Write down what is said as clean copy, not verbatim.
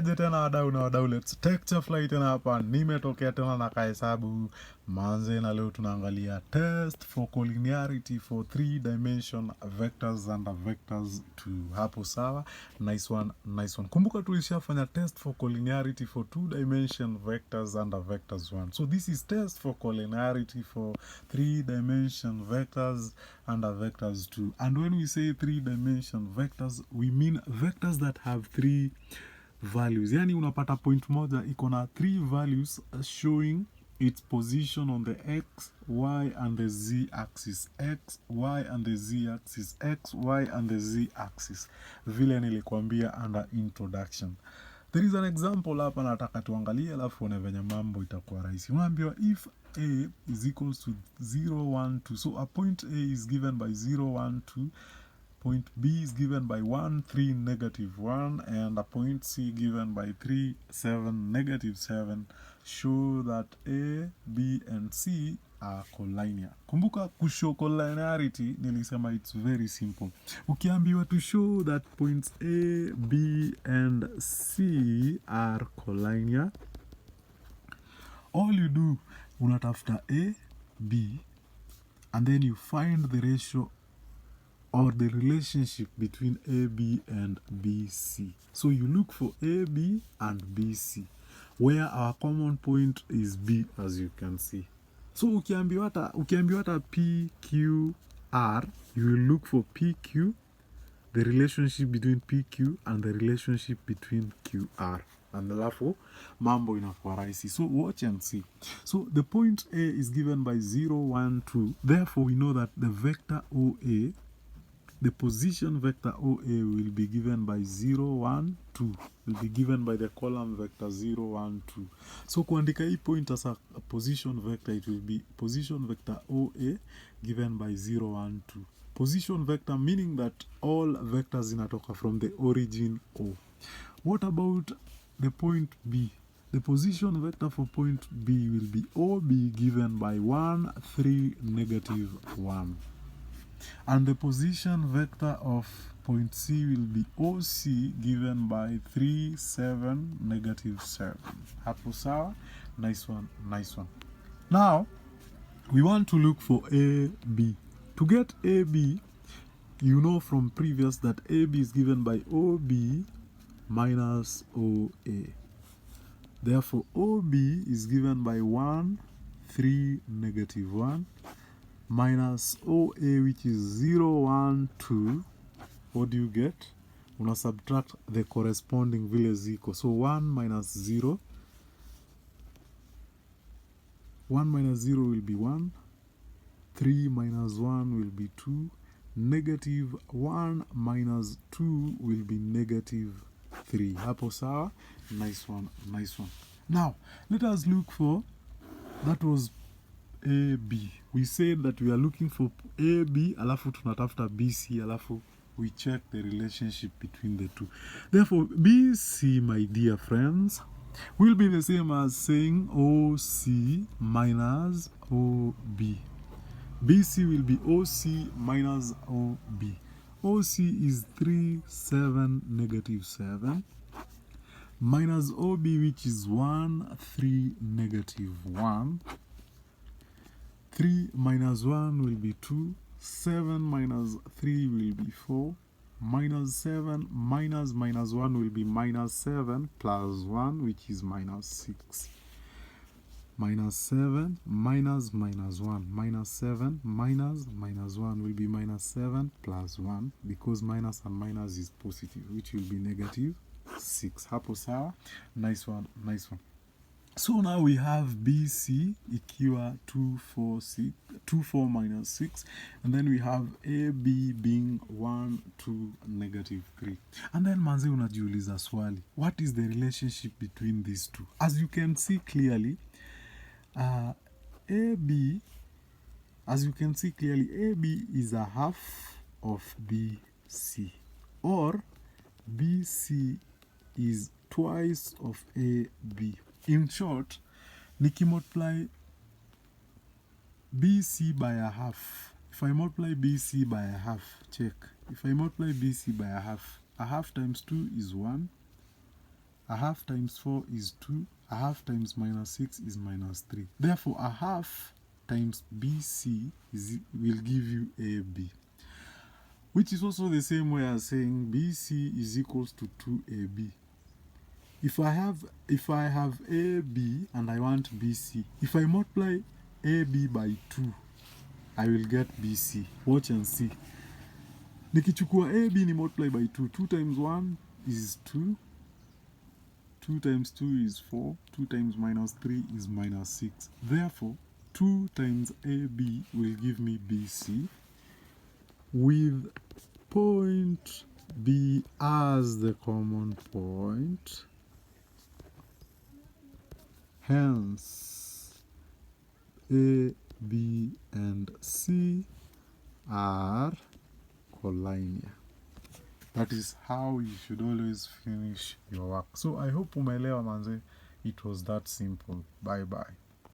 Niaje tena wadau na wadau, let's take flight tena hapa. Nimetokea tena na kahesabu manze, na leo tunaangalia test for collinearity for 3-dimension vectors and vectors 2. Hapo sawa, nice one, nice one. Kumbuka tulishafanya test for collinearity for 2-dimension vectors and vectors 1. So this is test for collinearity for 3-dimension vectors and vectors 2. And when we say 3-dimension vectors, we mean vectors that have 3 values. Yani unapata point moja iko na 3 values showing its position on the x, y and the z axis. X, y and the z axis. X, y and the z axis. Vile nilikwambia under introduction. There is an example hapa nataka tuangalie, alafu one venye mambo itakuwa rahisi. Unaambiwa if a is equals to 0, 1, 2. So a point A is given by 0, 1, 2. Point B is given by 1, 3, negative 1, and a point C given by 3, 7, negative 7. Show that A, B, and C are collinear. Kumbuka kushow collinearity, nilisema it's very simple. Ukiambiwa to show that points A, B, and C are collinear, all you do, unatafuta A, B, and then you find the ratio or the relationship between AB and BC. So you look for AB and BC, where our common point is B, as you can see. So ukiambiwa hata PQR, you will look for PQ, the relationship between PQ and the relationship between QR. And alafu mambo inakuwa rahisi. So watch and see. So the point A is given by 0, 1, 2. Therefore we know that the vector OA, the position vector OA will be given by 0, 1, 2. Will be given by the column vector 0, 1, 2. So kuandika hii point as a position vector, it will be position vector OA given by 0, 1, 2. Position vector meaning that all vectors inatoka from the origin O. What about the point B? The position vector for point B will be OB given by 1, 3, negative 1. And the position vector of point C will be OC given by 3, 7, negative 7. Hapo sawa? Nice one, nice one. Now, we want to look for AB. To get AB, you know from previous that AB is given by OB minus OA. Therefore, OB is given by 1, 3, negative 1. Minus OA, which is 0, 1, 2. What do you get? Una subtract the corresponding vile ziko. So 1 minus 0. 1 minus 0 will be 1. 3 minus 1 will be 2. Negative 1 minus 2 will be negative 3. Hapo sawa? Nice one, nice one. Now, let us look for, that was AB. We said that we are looking for AB, alafu tunatafuta BC, alafu we check the relationship between the two. Therefore, BC, my dear friends, will be the same as saying OC minus OB. BC will be OC minus OB. OC is 3, 7, negative 7. Minus OB, which is 1, 3, negative 1. 3 minus 1 will be 2. 7 minus 3 will be 4. Minus 7 minus 1 will be minus 7 plus 1, which is minus 6. Minus 7 minus 1. Minus 7 minus 1 will be minus 7 plus 1, because minus and minus is positive, which will be negative 6. Hapo sawa? Nice one, nice one. So now we have BC ikiwa 2, 4 minus 6. And then we have AB being 1, 2, negative 3. And then manze unajiuliza swali. What is the relationship between these two? As you can see clearly, AB is a half of BC. Or BC is twice of AB. In short, nikimultiply BC by a half. If I multiply BC by a half, check. If I multiply BC by a half times 2 is 1. A half times 4 is 2. A half times minus 6 is minus 3. Therefore, a half times BC will give you AB, which is also the same way as saying BC is equals to 2AB. If I have AB and I want BC, if I multiply AB by 2, I will get BC. Watch and see. Nikichukua AB ni multiply by 2. 2 times 1 is 2. 2 times 2 is 4. 2 times minus 3 is minus 6. Therefore, 2 times AB will give me BC, with point B as the common point. Hence, A, B, and C are collinear. That is how you should always finish your work. So I hope umeelewa manze. It was that simple. Bye bye.